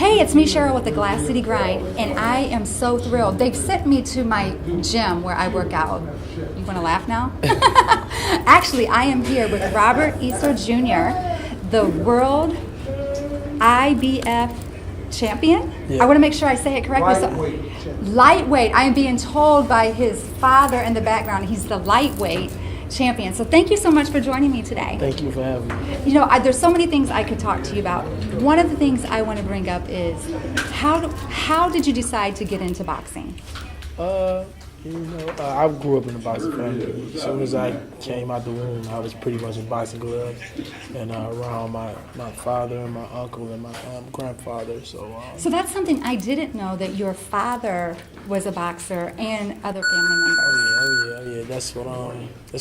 Hey, it's me, Cheryl, with the Glass City Grind, and I am so thrilled. They've sent me to my gym where I work out. You want to laugh now? Actually, I am here with Robert Easter Jr., the world IBF champion. Yeah. I want to make sure I say it correctly. Lightweight. I am being told by his father in the background he's the lightweight champion. So thank you so much for joining me today. Thank you for having me. You know, there's so many things I could talk to you about. One of the things I want to bring up is how did you decide to get into boxing? I grew up in a boxing family. As soon as I came out the womb, I was pretty much in boxing gloves, and around my father and my uncle and my grandfather. So that's something I didn't know, that your father was a boxer and other family members. Oh yeah. That's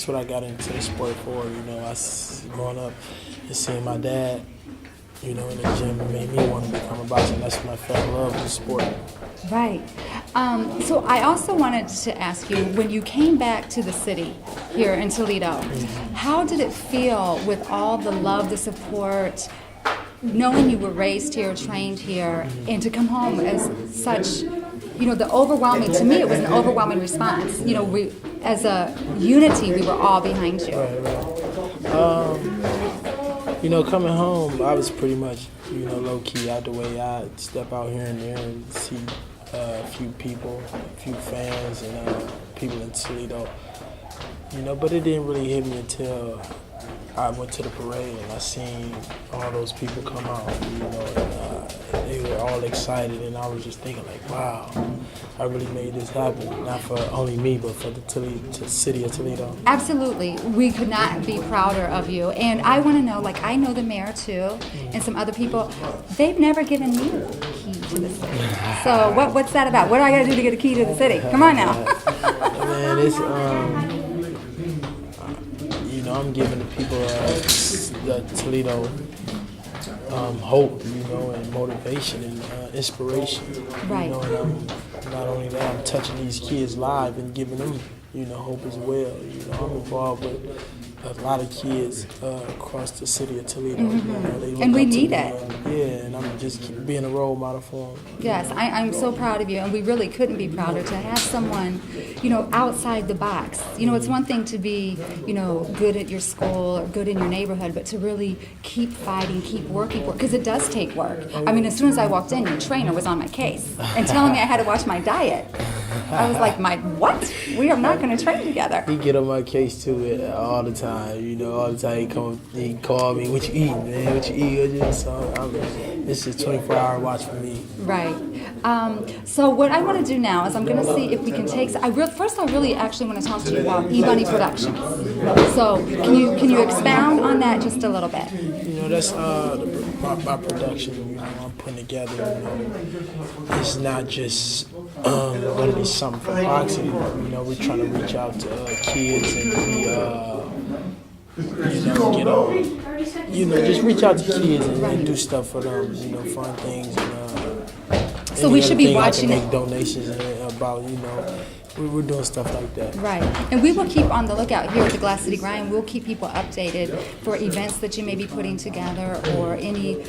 what I got into the sport for. You know, I growing up and seeing my dad, you know, in the gym, it made me want to become a boxer. That's when I fell in love with the sport. Right. So I also wanted to ask you, when you came back to the city here in Toledo, how did it feel with all the love, the support, knowing you were raised here, trained here, and to come home as such, you know, the overwhelming, to me it was an overwhelming response. You know, we, as a unity, we were all behind you. Right. You know, coming home, I was pretty much, you know, low-key out the way. I'd step out here and there and see a few people, a few fans, and people in Toledo. You know, but it didn't really hit me until I went to the parade and I seen all those people come out, you know, and they were all excited, and I was just thinking like, wow, I really made this happen, not for only me, but for the city of Toledo. Absolutely. We could not be prouder of you. And I want to know, like, I know the mayor too, and some other people, they've never given me the key to the city. So what's that about? What do I got to do to get a key to the city? Come on now. Man, it's, you know, I'm giving the people the Toledo hope, you know, and motivation and inspiration. Right. You know, and not only that, I'm touching these kids live and giving them, you know, hope as well. You know, I'm involved with a lot of kids across the city of Toledo. Mm-hmm. You know, they look and we up to need me, it. And I'm just being a role model for them. Yes, I'm so proud of you, and we really couldn't be prouder to have someone, you know, outside the box. You know, it's one thing to be, you know, good at your school or good in your neighborhood, but to really keep fighting, keep working for it, because it does take work. I mean, as soon as I walked in, your trainer was on my case and telling me I had to watch my diet. I was like, what? We are not going to train together. He get on my case too all the time. You know, all the time he call me, what you eating, man? What you eat? So it's a 24-hour watch for me. Right. So what I want to do now is I'm going to see if we can take. First, I really actually want to talk to you about E-Bunny Productions. So can you expound on that just a little bit? You know, that's my production. You know, I'm putting together. You know, it's not just going to be something for boxing. You know, we're trying to reach out to kids and just reach out to kids and do stuff for them. You know, fun things. And, so we should be watching. I can make donations about, you know. We're doing stuff like that. Right. And we will keep on the lookout here at the Glass City Grind. We'll keep people updated for events that you may be putting together or any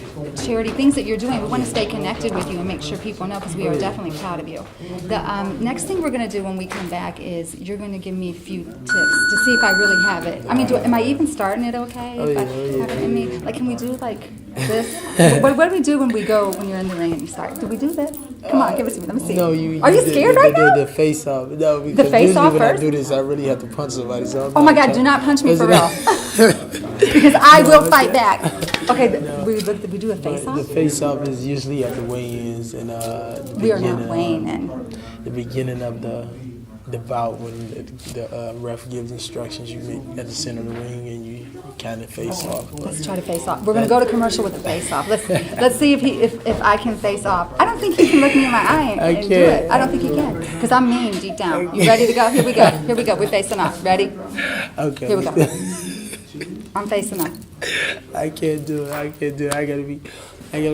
charity things that you're doing. We want to stay connected with you and make sure people know, because we are definitely proud of you. The next thing we're going to do when we come back is you're going to give me a few tips to see if I really have it. I mean, am I even starting it okay? Have it in me? Like, can we do like this? what do we do when you're in the ring and you start? Do we do this? Come on, give it to me. Let me see. No, are you scared right now? The face off. No, because the face off when first? I do this, I really have to punch somebody. So oh my God, do not punch me for real. Because I will fight back. Okay, we do a face off? The face off is usually at the weigh-ins and we are not weighing in. The beginning of the bout, when the ref gives instructions, you make at the center of the ring and you kind of face off. Let's try to face off. We're going to go to commercial with the face off. Let's see if I can face off. I don't think he can look me in my eye and do it. I don't think he can, because I'm mean deep down. You ready to go? Here we go. Here we go. We're facing off. Ready? Okay. Here we go. I'm facing off. I can't do it. I gotta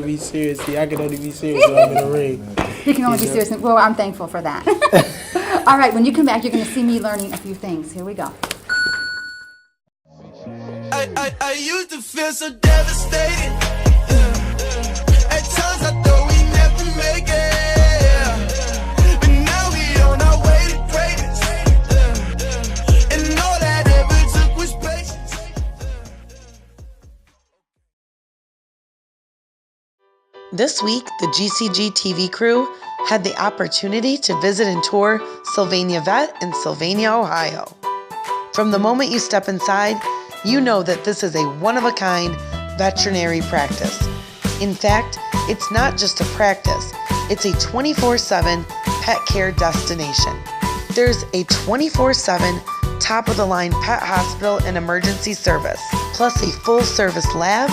be serious. See, I can only be serious when I'm in the ring. You can only be serious. Well, I'm thankful for that. All right, when you come back, you're going to see me learning a few things. Here we go. I used to feel so devastated. At times I thought we This week, the GCG TV crew had the opportunity to visit and tour Sylvania Vet in Sylvania, Ohio. From the moment you step inside, you know that this is a one-of-a-kind veterinary practice. In fact, it's not just a practice, it's a 24/7 pet care destination. There's a 24/7 top-of-the-line pet hospital and emergency service, plus a full-service lab,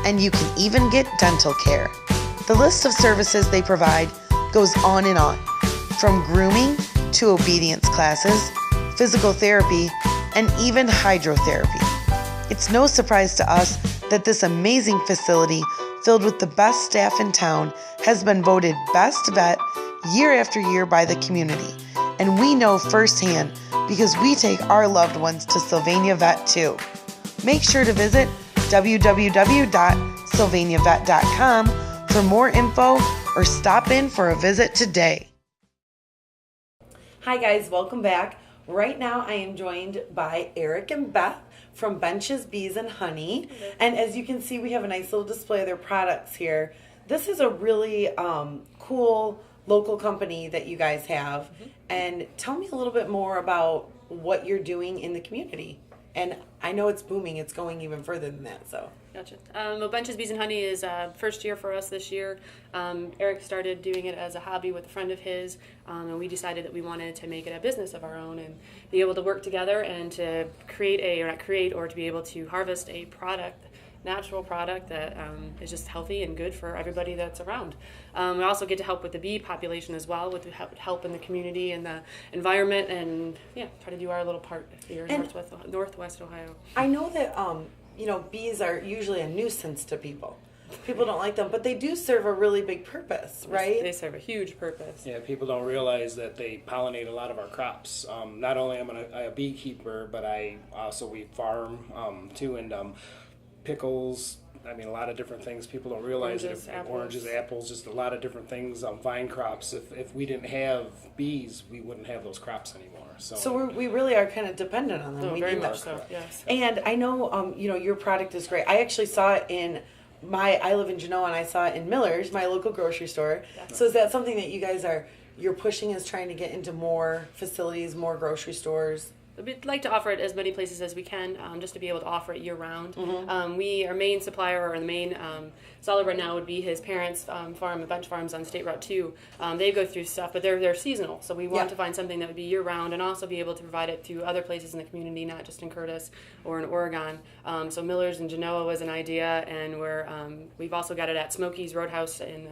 and you can even get dental care. The list of services they provide goes on and on, from grooming to obedience classes, physical therapy, and even hydrotherapy. It's no surprise to us that this amazing facility, filled with the best staff in town, has been voted Best Vet year after year by the community. And we know firsthand because we take our loved ones to Sylvania Vet too. Make sure to visit www.sylvaniavet.com for more info or stop in for a visit today. Hi guys, welcome back. Right now I am joined by Eric and Beth from Benches, Bees, and Honey. And as you can see, we have a nice little display of their products here. This is a really cool local company that you guys have. And tell me a little bit more about what you're doing in the community. And I know it's booming, it's going even further than that, so. Gotcha. Well, Benches, Bees, and Honey is first year for us this year. Eric started doing it as a hobby with a friend of his, and we decided that we wanted to make it a business of our own and be able to work together and to to be able to harvest a product, natural product that is just healthy and good for everybody that's around. We also get to help with the bee population as well, with help in the community and the environment, and try to do our little part here in Northwest Ohio. I know that bees are usually a nuisance to people. People don't like them, but they do serve a really big purpose, right? They serve a huge purpose. Yeah, people don't realize that they pollinate a lot of our crops. Not only am I a beekeeper, but we farm too, and pickles. I mean, a lot of different things. People don't realize oranges, apples, just a lot of different things. Vine crops. If we didn't have bees, we wouldn't have those crops anymore. So we really are kind of dependent on them. Oh, we very need much them. so. Yes. And I know your product is great. I actually saw it in I live in Genoa, and I saw it in Miller's, my local grocery store. Yes. So is that something that you guys you're pushing, is trying to get into more facilities, more grocery stores? We'd like to offer it as many places as we can, just to be able to offer it year-round. Mm-hmm. Our main supplier, or the main seller right now, would be his parents' farm, Bench Farms on State Route 2. They go through stuff, but they're seasonal, so we want to find something that would be year-round and also be able to provide it to other places in the community, not just in Curtis or in Oregon. So Miller's in Genoa was an idea, and we've also got it at Smokey's Roadhouse in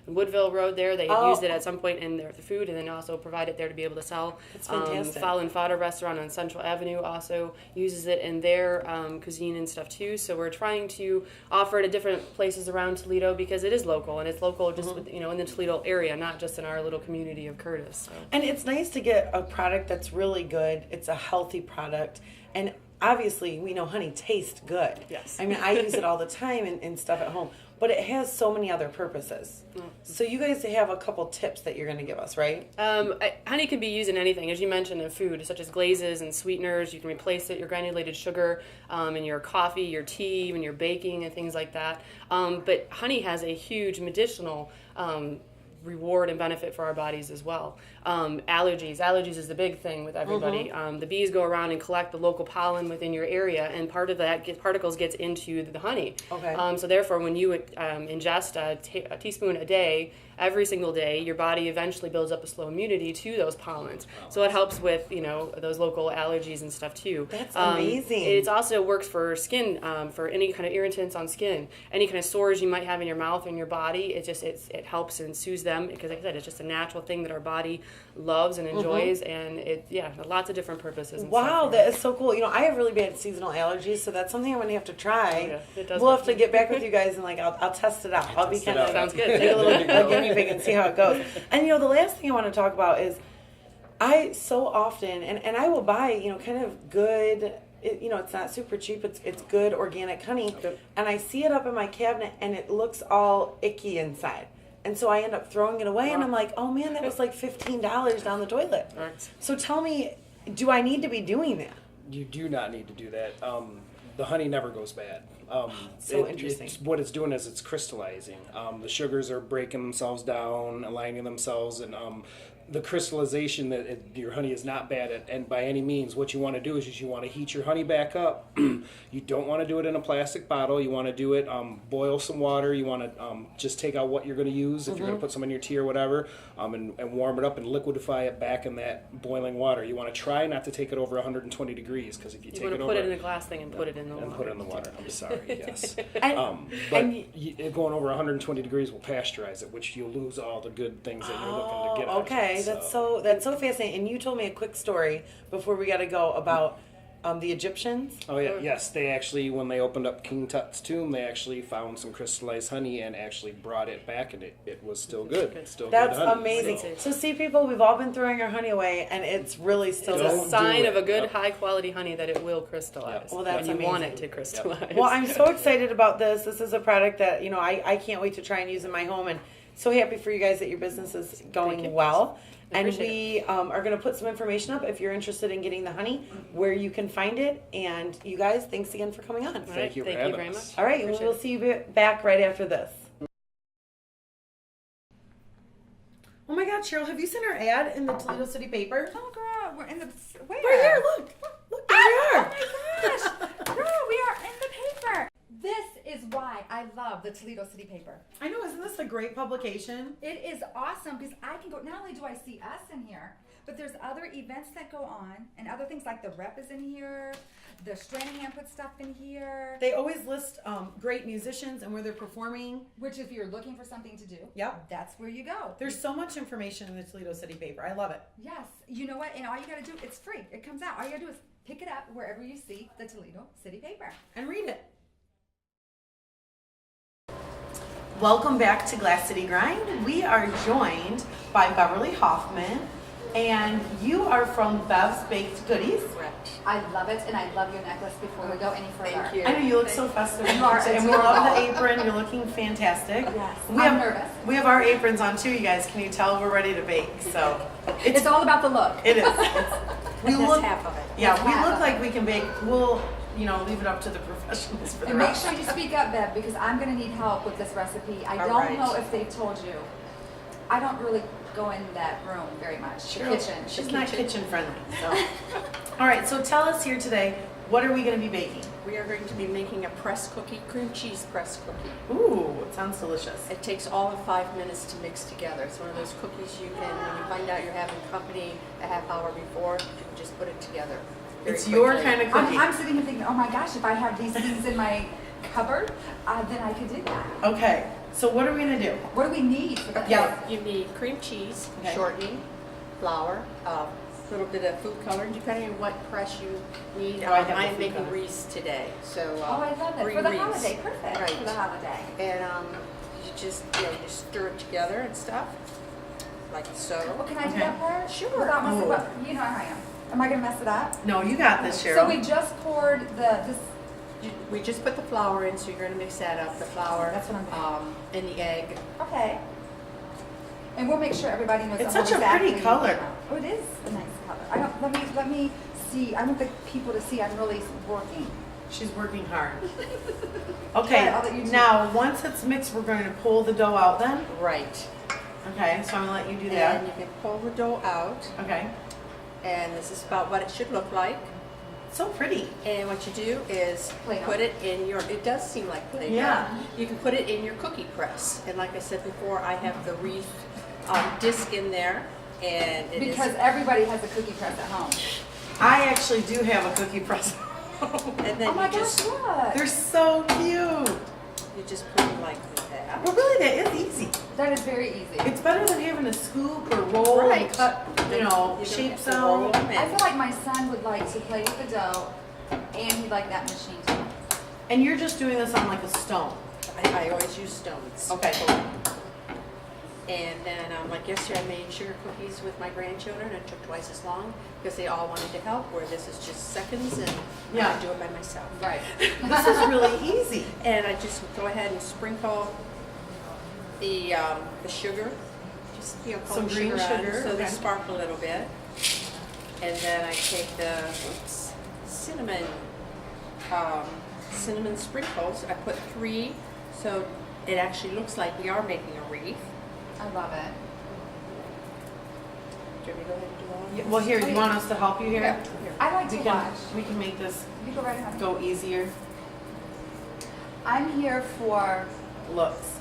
Woodville Road there. They had used it at some point in their food, and then also provide it there to be able to sell. That's fantastic. Fowl and Fodder Restaurant on Central Avenue also uses it in their cuisine and stuff too. So we're trying to offer it at different places around Toledo because it is local, and it's local just in the Toledo area, not just in our little community of Curtis. So. And it's nice to get a product that's really good. It's a healthy product, and obviously we know honey tastes good. Yes. I mean, I use it all the time and stuff at home, but it has so many other purposes. So you guys have a couple tips that you're going to give us, right? Honey can be used in anything, as you mentioned, in food, such as glazes and sweeteners. You can replace your granulated sugar in your coffee, your tea, even your baking and things like that. But honey has a huge medicinal reward and benefit for our bodies as well. Allergies is the big thing with everybody. The bees go around and collect the local pollen within your area, and part of that particles gets into the honey. Okay. So therefore, when you ingest a teaspoon a day, every single day, your body eventually builds up a slow immunity to those pollens. So it helps with those local allergies and stuff too. That's amazing. It also works for skin, for any kind of irritants on skin, any kind of sores you might have in your mouth or in your body. It helps and soothes them because, like I said, it's just a natural thing that our body loves and enjoys, and lots of different purposes. And wow, stuff. that is so cool. I have really bad seasonal allergies, so that's something I'm going to have to try. Oh, yeah, it does. We'll have to get back with you guys and I'll test it out. I'll be kind of sounds good. Take a little guinea pig and see how it goes. And the last thing I want to talk about is I so often and I will buy kind of good. It's not super cheap. It's good organic honey, and I see it up in my cabinet and it looks all icky inside. And so I end up throwing it away, and I'm like, oh man, that was like $15 down the toilet. Right. So tell me, do I need to be doing that? You do not need to do that. The honey never goes bad. So interesting. What it's doing is it's crystallizing. The sugars are breaking themselves down, aligning themselves, and the crystallization your honey is not bad at, and by any means. What you want to do is you want to heat your honey back up. You don't want to do it in a plastic bottle. You want to do it, boil some water. You want to just take out what you're going to use, if you're going to put some in your tea or whatever, and warm it up and liquidify it back in that boiling water. You want to try not to take it over 120 degrees, because if you take it over... You want to put it in a glass thing and put it in the water. And put it in the water. I'm sorry, yes. and Going over 120 degrees will pasteurize it, which you'll lose all the good things that you're looking to get out of it. Okay, that's so fascinating. And you told me a quick story before we got to go about the Egyptians. Oh yeah, yes. They actually, when they opened up King Tut's tomb, they actually found some crystallized honey and actually brought it back, and it was still good. It's still That's good honey. amazing. So see, people, we've all been throwing our honey away, and it's really still It's Don't a sign do of a it. good Yep. high quality honey that it will crystallize. Yep. Well, that's when you want it amazing. to crystallize. Well, I'm so excited about this. This is a product that, I can't wait to try and use in my home, and so happy for you guys that your business is going well. And we are going to put some information up if you're interested in getting the honey, where you can find it. And you guys, thanks again for coming on. Thank you for Thank you having very us. much. All right, Appreciate we'll it. see you back right after this. Oh my God, Cheryl, have you seen our ad in the Toledo City paper? Oh, girl, we're in the where? Right here, look, there we are. Oh my gosh, girl, we are in the paper. This is why I love the Toledo City paper. I know, isn't this a great publication? It is awesome because I can go. Not only do I see us in here, but there's other events that go on and other things like the rep is in here. The Stranahan puts stuff in here. They always list great musicians and where they're performing. Which, if you're looking for something to do, Yep. that's where you go. There's so much information in the Toledo City paper. I love it. Yes, you know what? And all you got to do, it's free. It comes out. All you got to do is pick it up wherever you see the Toledo City paper. And read it. Welcome back to Glass City Grind. We are joined by Beverly Hoffman, and you are from Bev's Baked Goodies. I love it, and I love your necklace before we go any further. Thank you. I know you look so festive, You are and we love the adorable. apron. You're looking fantastic. Yes, we I'm have, nervous. We have our aprons on too, you guys. Can you tell we're ready to bake? So It's all about the look. it is. We That's look, half of it. yeah, That's we half look of like it. we can bake. We'll, leave it up to the professionals for the And make rest. sure you speak up, Bev, because I'm going to need help with this recipe. I All don't right. know if they've told you. I don't really go in that room very much. The kitchen. She's The not kitchen friendly. So, all right. So tell us here today, what are we going to be baking? We are going to be making a press cookie, cream cheese press cookie. Ooh, it sounds delicious. It takes all of 5 minutes to mix together. It's one of those cookies you can, when you find out you're having company a half hour before, you can just put it together. very It's your quickly. kind of cookie. I'm sitting here thinking, oh my gosh, if I have these things in my cupboard, then I could do that. Okay. So what are we going to do? What do we need for that? Yeah. You need cream cheese, Okay. shortening, flour, a little bit of food coloring, depending on what press you need. Oh, I have the I'm food making coloring. Reese today, so Oh, I love it. green For the Reese. holiday. Perfect. Right. For the holiday. And you just you stir it together and stuff, like so. Well, can I do Okay. that part? Sure. Without messing Oh. up. You know how I am. Am I going to mess it up? No, you got this, Cheryl. So we just poured this. We just put the flour in, so you're gonna mix that up. The flour, That's what I'm and the egg. Okay. And we'll make sure everybody knows. It's the whole such a pretty exactly- color. Oh, it is a nice color. I don't. Let me see. I want the people to see I'm really working. She's working hard. Okay. I'll let you do Now, once it's mixed, we're going to pull the dough out then. Right. Okay. So I'm going to let you do And that. you can pull the dough out, Okay. and this is about what it should look like. So pretty. And what you do is Play-Doh. put it in your, it does seem like Play-Doh. Yeah. You can put it in your cookie press. And like I said before, I have the wreath disc in there. And it is Because everybody has a cookie press at home. I actually do have a cookie press. and then Oh my you just gosh, look. They're so cute. you just put them like that. Well, really, that is easy. That is very easy. It's better than having to scoop or roll and Right. cut, You don't shapes have to roll out. them I in. feel like my son would like to play with the dough, and he'd like that machine too. And you're just doing this on like a stone. I always use stones. Okay. And then, like yesterday, I made sugar cookies with my grandchildren. It took twice as long because they all wanted to help, where this is just seconds and Yeah. I do it by myself. Right. This is really easy. And I just go ahead and sprinkle the sugar, just Some pour green sugar on sugar, so okay. they sparkle a little bit. And then I take the cinnamon cinnamon sprinkles. I put 3, so it actually looks like we are making a wreath. I love it. Do you want me to go ahead and do all of Yeah, this? well, here, you want us to help you here? Yeah, here. I like to watch. We can make this You go right ahead. go easier. I'm here for Looks.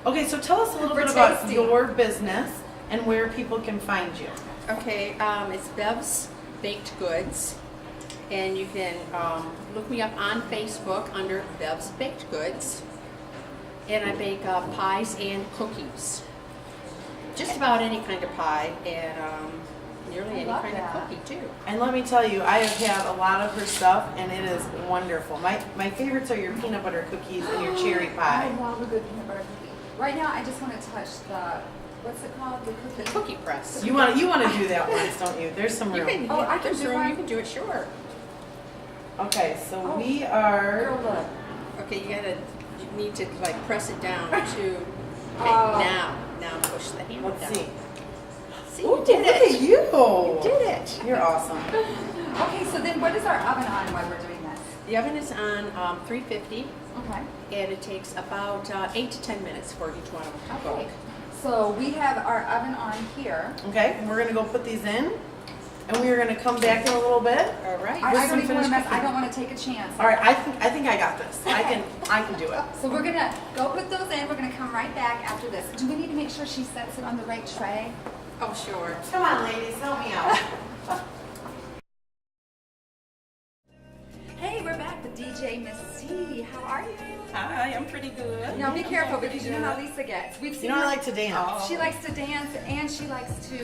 Okay, so tell us a little For bit about tasting. your business and where people can find you. Okay, it's Bev's Baked Goods, and you can look me up on Facebook under Bev's Baked Goods, and I bake pies and cookies. Just about any kind of pie, and nearly any love kind that. of cookie too. And let me tell you, I have had a lot of her stuff, and it is wonderful. My favorites are your peanut butter cookies and your cherry I pie. love a good peanut butter cookie. Right now, I just want to touch the, what's it called? The The cookie. cookie press. You want to do that once, don't you? There's some You room. can, Oh, I can there's do room, one. You can do it, sure. Okay, so Oh. we Girl, are. look. Okay, you need to like press it down to. Okay, Oh. now push the hammer Let's down. see. See, Ooh, you did look it. at you. You did it. You're awesome. Okay, so then what is our oven on while we're doing this? The oven is on 350, Okay. and it takes about 8 to 10 minutes for each one to cook. Okay. So we have our oven on here. Okay, and we're gonna go put these in, and we are gonna come back in a little bit. All right. I With don't some even want to finished mess. I cooking. don't want to take a chance. All right, I think I got this. I can do it. So we're gonna go put those in. We're gonna come right back after this. Do we need to make sure she sets it on the right tray? Oh, sure. Come on, ladies, help me out. Hey, we're back with DJ Miss C. How are you? Hi, I'm pretty good. Now be careful because you know how Lisa gets. We've seen You know I her- like to dance. She likes to dance and she likes to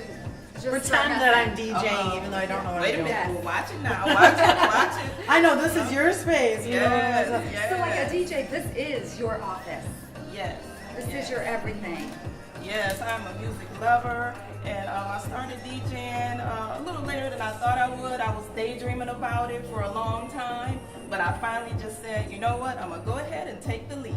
just Pretend start that I'm messing. DJing, even though I don't know what Wait I'm a doing. minute. Well, watch it now. Watch it. Watch it. I know this is your space. You know, Yes, yes. So like a DJ, this is your office. Yes. This yes. is your everything. Yes, I'm a music lover, and I started DJing a little later than I thought I would. I was daydreaming about it for a long time, but I finally just said, you know what? I'm gonna go ahead and take the lead.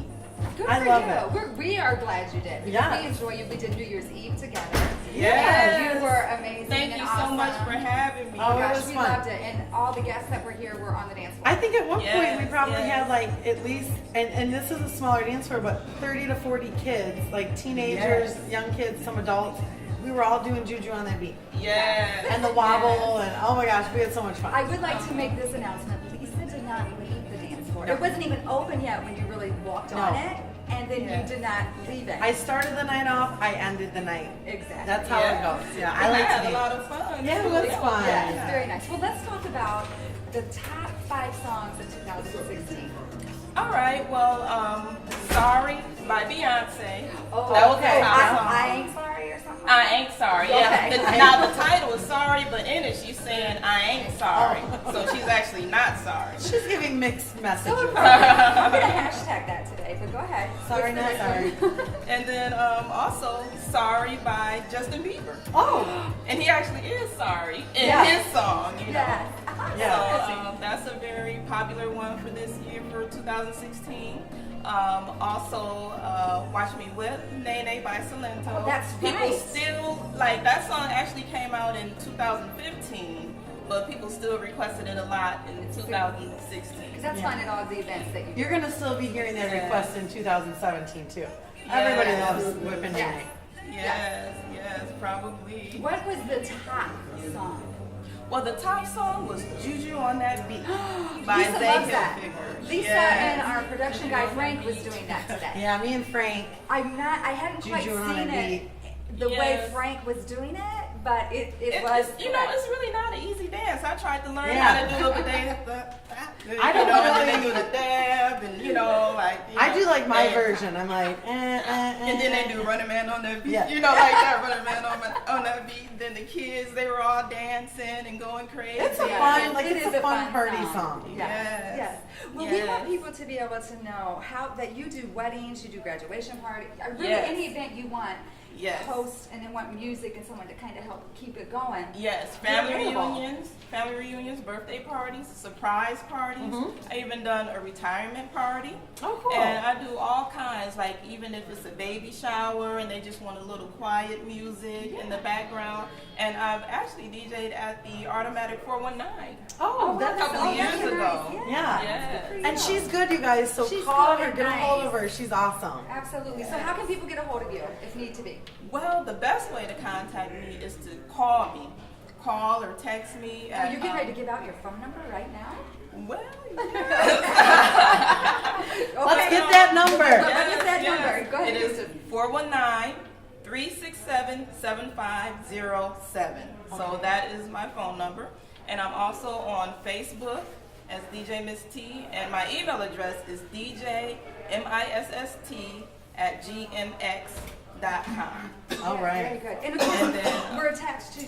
Good I for love you. it. We are glad you did. Because Yes. we enjoy you. We did New Year's Eve together. Yes. And you were amazing. Thank and you awesome. so much for having me. Oh, it Gosh, was we fun. loved it. And all the guests that were here were on the dance floor. I think at one point we Yes, probably yes. had like at least, and this is a smaller dance floor, but 30 to 40 kids, like teenagers, young kids, some adults. We were all doing juju on that beat. Yes. And the wobble, and oh my gosh, we had so much fun. I would like to make this announcement. Lisa did not leave the dance floor. It wasn't even open yet when you really walked on No. it. And then Yeah. you did not leave it. I started the night off, I ended the night. Exactly. That's how Yeah. it goes. Yeah, I I like had to a be. lot of fun. Yeah, it was fun. Yeah, it's very nice. Well, let's talk about the top 5 songs of 2016. All right. Well, "Sorry" by Beyonce. Oh, That was okay. the top song. I ain't sorry or something. I ain't sorry. Okay. Yeah. Now the title is "Sorry," but in it she's saying "I ain't sorry," so she's actually not sorry. She's giving mixed So messages. appropriate. I'm gonna hashtag that today, but go ahead. Sorry, What's the not next sorry. one? And then also "Sorry" by Justin Bieber, Oh, and he actually is sorry in Yeah. his song. You know. Yes. Yeah. So that's a very popular one for this year for 2016. Also, "Watch Me Whip," "Nene" by Salento. Oh, that's People right. still like that song. Actually came out in 2015, but people still requested it a lot in 2016. Because that's Yeah. fun at all the events that you do. you're gonna still be hearing that Yeah. request in 2017 too. Everybody Yes. loves whipping Yes. Nene. Yes, probably. What was the top song? Well, the top song was "Juju on That Beat" by Lisa Zay loves that. Hilfiger. Lisa Yes. and our production guy Frank was doing that today. Yeah, me and Frank. I hadn't quite Juju on seen a it the way Yes. Frank was doing it, but it It's, was. you know, it's really not an easy dance. I tried to learn Yeah. how to do it, but I don't you know, and really- then they do the dab, and you know, like you I know, do like my and- version. I'm like, And then they do Running Man on that beat, Yeah. you know, like that Running Man on that beat. Then the kids, they were all dancing and going crazy. It's a Yeah. fun, like It it's is a a fun fun party song. song. Yes. Yes. Well, we want Yes. people to be able to know how that you do weddings, you do graduation parties, really Yes. any event you want. Yes. Host and then want music and someone to kind of help keep it going. Yes, You're available. family reunions, birthday parties, surprise parties. Mhm. I even done a retirement party. Oh, cool. And I do all kinds kinds, like even if it's a baby shower and they just want a little quiet music in the background. And I've actually DJ'd at the Automatic 419. Oh, A couple of years ago. Yeah. Yes. And she's good, you guys, so She's call good her, and get a hold of nice. her. She's awesome. Absolutely. So how can people get a hold of you if need to be? Well, the best way to contact me is to call me. Call or text me. Are you getting ready to give out your phone number right now? Well, Let's get that number. Get that number. Go ahead. It is 419-367-7507. So that is my phone number. And I'm also on Facebook as DJ Miss T. And my email address is djmist@gmx.com. All Very right. good. And of course, And then, you're attached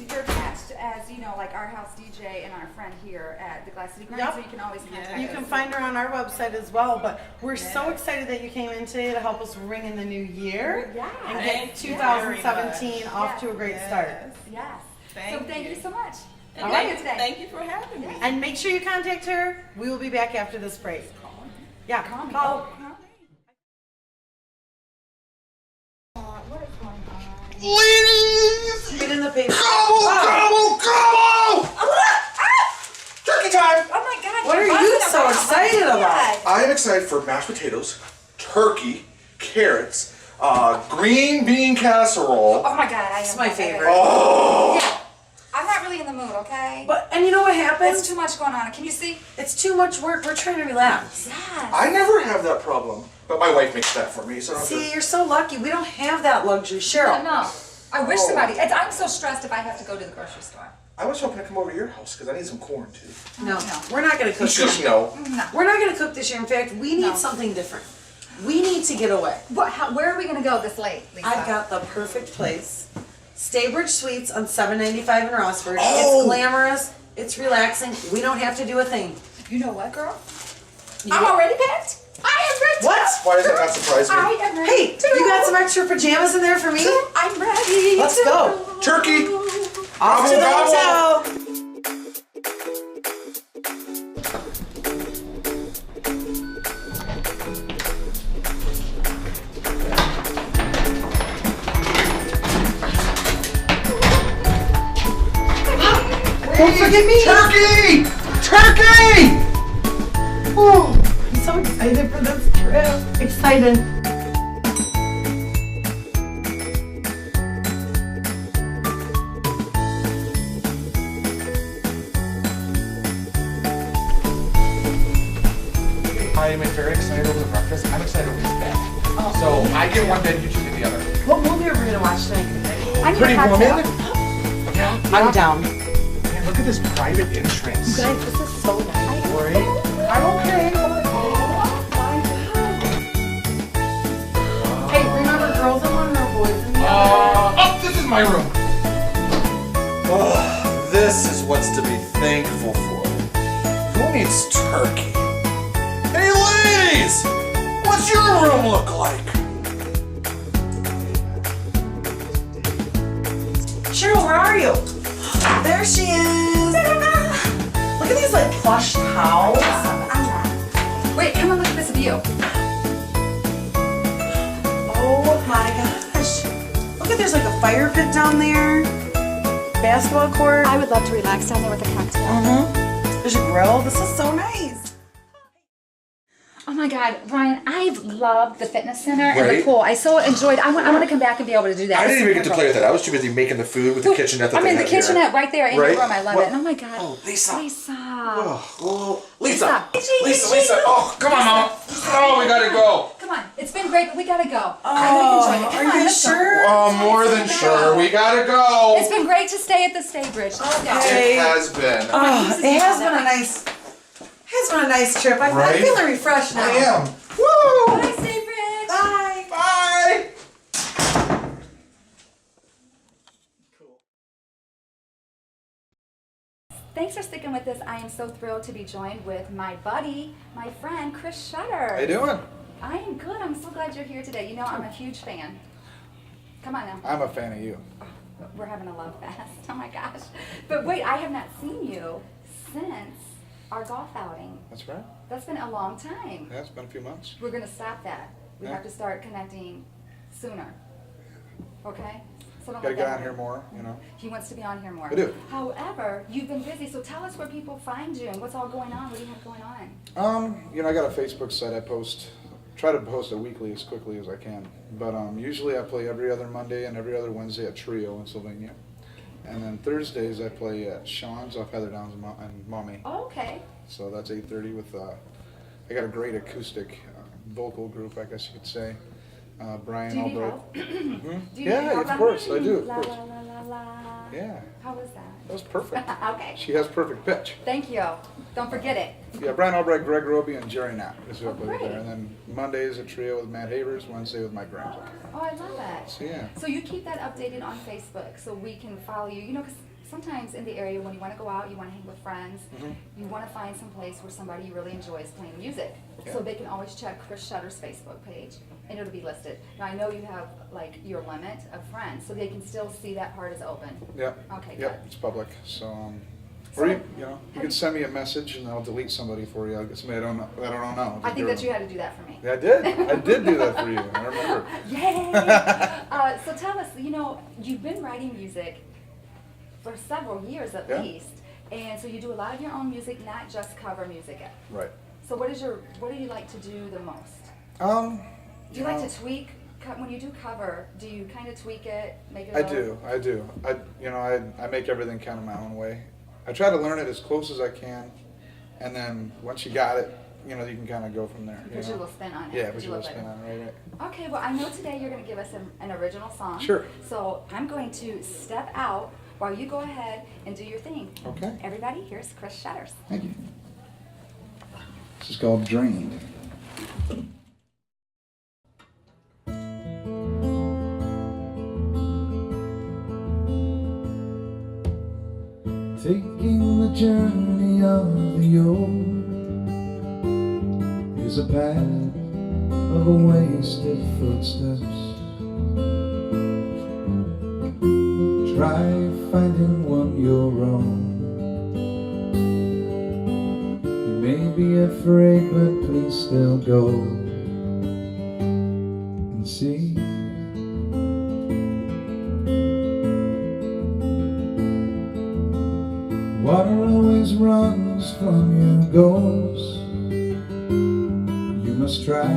as, you know, like our house DJ and our friend here at the Glass City Grind, Yep. so you can always contact You us. can find her on our website as well, but we're so excited that you came in today to help us ring in the new year Yeah. and Thank get you 2017 off to a great start. Yes. Thank So thank you so much. And All Thank right. you today. Thank you for having me. And make sure you contact her. We will be back after this break. Yeah, Call me. call. Ladies! Get in the paper. Gobble, gobble, gobble! Turkey time! Oh my God. What are you're you buzzing so around. excited about? I am excited for mashed potatoes, turkey, carrots, green bean casserole. Oh my God. It's my favorite. Oh! Yeah. I'm not really in the mood, okay? And you know what It's happens? too much going on. Can you see? It's too much work. We're trying to relax. Yes. I never have that problem, but my wife makes that for me, so I don't have See, to- you're so lucky. We don't have that luxury. Cheryl. No. I wish somebody. I'm so stressed if I have to go to the grocery store. I was hoping to come over to your house because I need some corn too. No, No. we're not going to cook this year. No. We're not going to cook this year. In fact, we need No. something different. We need to get away. Where are we going to go this late, Lisa? I've got the perfect place. Staybridge Suites on 795 in Rossford. Oh. It's glamorous. It's relaxing. We don't have to do a thing. You know what, girl? I'm already packed. I am ready. What? Why does that not surprise me? I am ready. Hey, you got some extra pajamas in there for me? I'm ready. Let's to go. Turkey! Off to the Gobble, gobble. hotel. Don't forget me. Turkey! Turkey! Oh, I'm so excited for this trip. Excited. I am very excited over the breakfast. I'm excited over this bed. So I get one bed, you two get the other. What movie are we gonna watch tonight? I need Pretty a cocktail. woman? Yeah. I'm down. Man, look at this private entrance. Guys, this is so nice. Right? I'm okay. Hey, remember girls in one room, boys in the other? Oh, this is my room. Oh, this is what's to be thankful for. Who needs turkey? Hey ladies! What's your room look like? Cheryl, where are you? There she is. Look at these like plush towels. Wait, come on, look at this view. Oh my gosh. Look at there's like a fire pit down there. Basketball court. I would love to relax down there with a cocktail. There's a grill. This is so nice. Oh my God, Brian, I've loved the fitness center and the Right. pool. I so enjoyed. I want to come back and be able to do that. I It's didn't even get to wonderful. play with that. I was too busy making the food with the kitchenette that I mean, they the have kitchenette here. right there in Right? your room. I love What? it. Oh my God. Oh, Lisa. Lisa. Oh, Lisa. Lisa. Oh, come on, Mama. Oh, we gotta go. Come on. It's been great, but we gotta go. Oh, Come are on, you let's go. sure? Oh, more than sure. We gotta go. It's been great to stay at the Staybridge. Let's go. Okay. It has been. Oh, it has been a nice trip. I'm Right? feeling refreshed now. I am. Woo! Bye, Staybridge. Bye. Bye! Thanks for sticking with us. I am so thrilled to be joined with my buddy, my friend, Chris Shutter. How you doing? I am good. I'm so glad you're here today. You know, I'm a huge fan. Come on now. I'm a fan of you. We're having a love fest. Oh my gosh. But wait, I have not seen you since our golf outing. That's right. That's been a long time. Yeah, it's been a few months. We're going to stop that. We Yeah. have to start connecting sooner. Okay? So don't Gotta let get that on here hurt. more, you know. He wants to be on here more. I do. However, you've been busy, so tell us where people find you and what's all going on. What do you have going on? You know, I got a Facebook site. I try to post it weekly as quickly as I can. But usually I play every other Monday and every other Wednesday at Trio in Sylvania. And then Thursdays I play at Sean's off Heather Downs and Mommy. Oh, okay. So that's 8:30 with, I got a great acoustic vocal group, I guess you could say. Brian Do you need Albright. help? Mhm. Do you need Yeah, help? of course, I do, of La, course. la, la, la, la. Yeah, How was that? that was perfect. Okay. She has perfect pitch. Thank you. Don't forget it. Yeah, Brian Albright, Greg Roby, and Jerry Knapp is who I Oh, play with great. there. And then Mondays a trio with Matt Havers, Wednesday with Mike Ramsey. Oh, I love that. So yeah. So you keep that updated on Facebook so we can follow you. You know, because sometimes in the area when you want to go out, you want to hang with friends, you want to find some place where somebody you really enjoys playing music. So Yeah. they can always check Chris Shutter's Facebook page and it'll be listed. Now I know you have like your limit of friends, so they can still see that part is open. Yep. Okay, Yep, good. it's public. So, So, or you know, you can send me a message and I'll delete somebody for you. I'll get somebody I don't know. I think that you had to do that for me. Yeah, I did. I did do that for you. I remember. Yay! So tell us, you know, you've been writing music for several years at Yeah. least, and so you do a lot of your own music, not just cover music. Right. So what do you like to do the most? Do you like to tweak when you do cover? Do you kind of tweak it, make it? I do. I make everything kind of my own way. I try to learn it as close as I can, and then once you got it, you know, you can kind of go from there. Put you your know? little spin on it. Yeah, put put your your little little spin on it, right? Okay, well, I know today you're going to give us an original song. Sure. So I'm going to step out while you go ahead and do your thing. Okay. Everybody, here's Chris Shutters. Thank you. This is called Drained. Taking the journey of the old is a path of wasted footsteps. Try finding one your own. You may be afraid, but please still go and see. Water always runs from your goals. You must try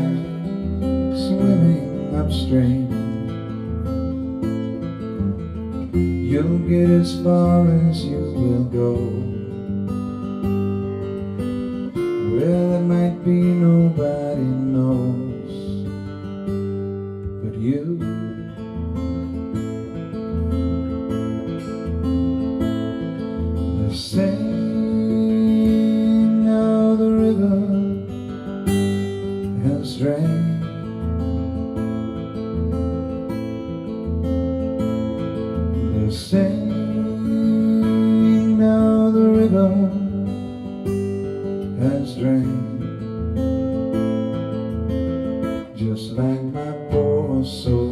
swimming upstream. You'll get as far as you will go, where there might be nobody knows but you. They say now the river has drained. They're saying now the river has drained, just like my poor soul.